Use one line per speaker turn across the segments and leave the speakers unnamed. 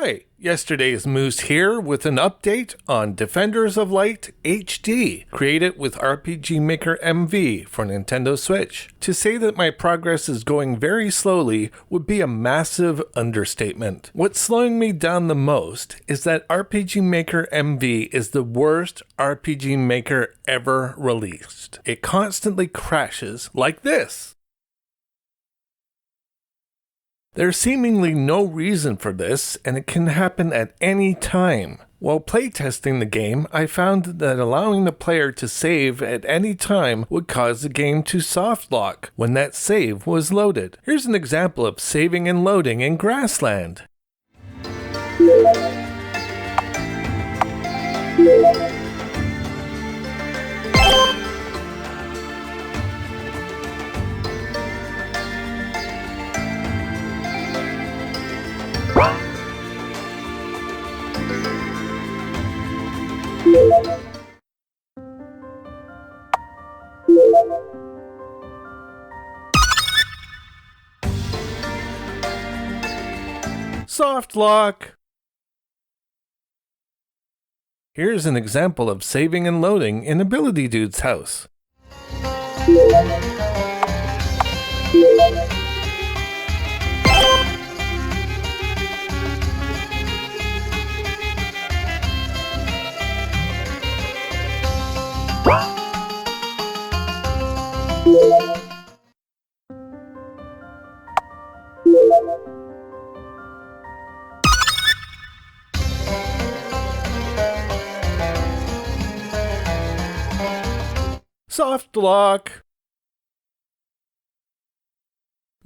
Hi, yesterday's Moose here with an update on Defenders of Light HD, created with RPGMMV for Nintendo Switch. To say that my progress is going very slowly would be a massive understatement. What's slowing me down the most is that RPG Maker MV is the worst RPG Maker ever released. It constantly crashes like this. There's seemingly no reason for this, and it can happen at any time. While playtesting the game, I found that allowing the player to save at any time would cause the game to soft lock when that save was loaded. Here's an example of saving and loading in Grassland. Soft lock. Here's an example of saving and loading in Ability Dude's house. Soft lock.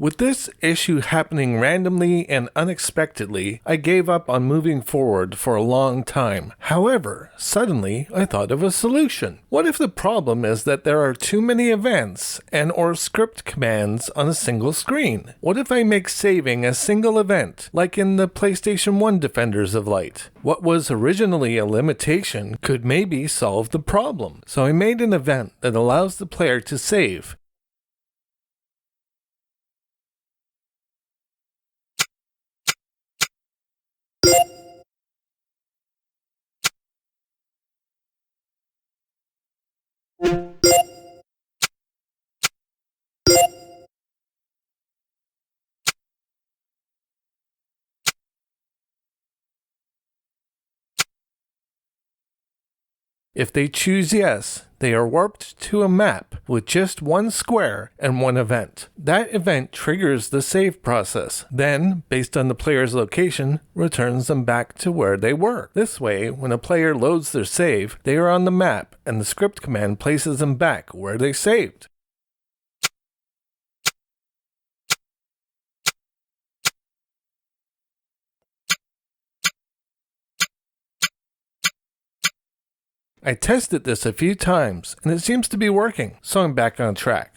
With this issue happening randomly and unexpectedly, I gave up on moving forward for a long time. However, suddenly I thought of a solution. What if the problem is that there are too many events and/or script commands on a single screen? What if I make saving a single event, like in the PlayStation 1 Defenders of Light? What was originally a limitation could maybe solve the problem. So I made an event that allows the player to save. If they choose yes, they are warped to a map with just one square and one event. That event triggers the save process, then, based on the player's location, returns them back to where they were. This way, when a player loads their save, they are on the map and the script command places them back where they saved. I tested this a few times, and it seems to be working, so I'm back on track.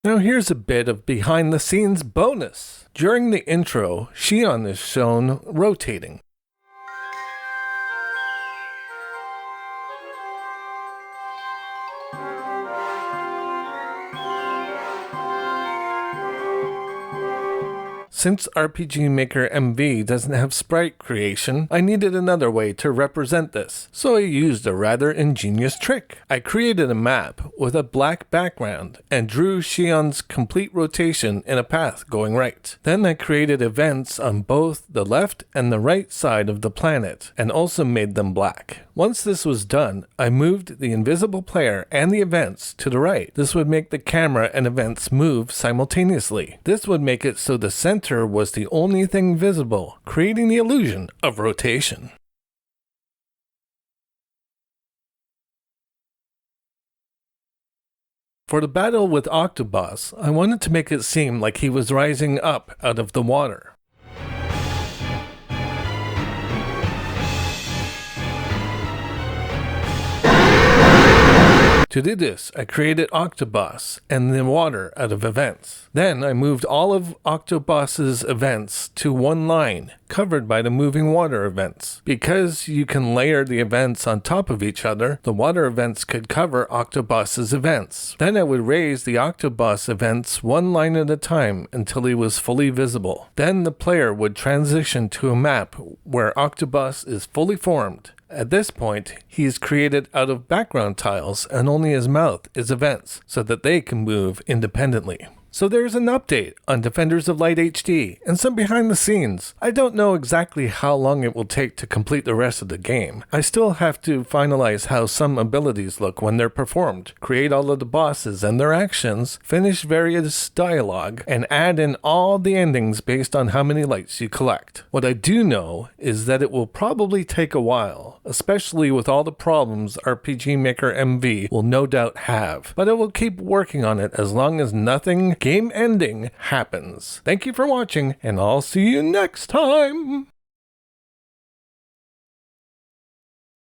Now here's a bit of behind the scenes bonus. During the intro, Shion is shown rotating. Since RPG Maker MV doesn't have sprite creation, I needed another way to represent this, so I used a rather ingenious trick. I created a map with a black background and drew Shion's complete rotation in a path going right. Then I created events on both the left and the right side of the planet, and also made them black. Once this was done, I moved the invisible player and the events to the right. This would make the camera and events move simultaneously. This would make it so the center was the only thing visible, creating the illusion of rotation. For the battle with Octoboss, I wanted to make it seem like he was rising up out of the water. To do this, I created Octoboss and the water out of events. Then I moved all of Octoboss's events to one line, covered by the moving water events. Because you can layer the events on top of each other, the water events could cover Octoboss's events. Then I would raise the Octoboss events one line at a time until he was fully visible. Then the player would transition to a map where Octoboss is fully formed. At this point, he is created out of background tiles and only his mouth is events, so that they can move independently. So there's an update on Defenders of Light HD and some behind the scenes. I don't know exactly how long it will take to complete the rest of the game. I still have to finalize how some abilities look when they're performed, create all of the bosses and their actions, finish various dialogue, and add in all the endings based on how many lights you collect. What I do know is that it will probably take a while, especially with all the problems RPG Maker MV will no doubt have, but I will keep working on it as long as nothing game ending happens. Thank you for watching, and I'll see you next time!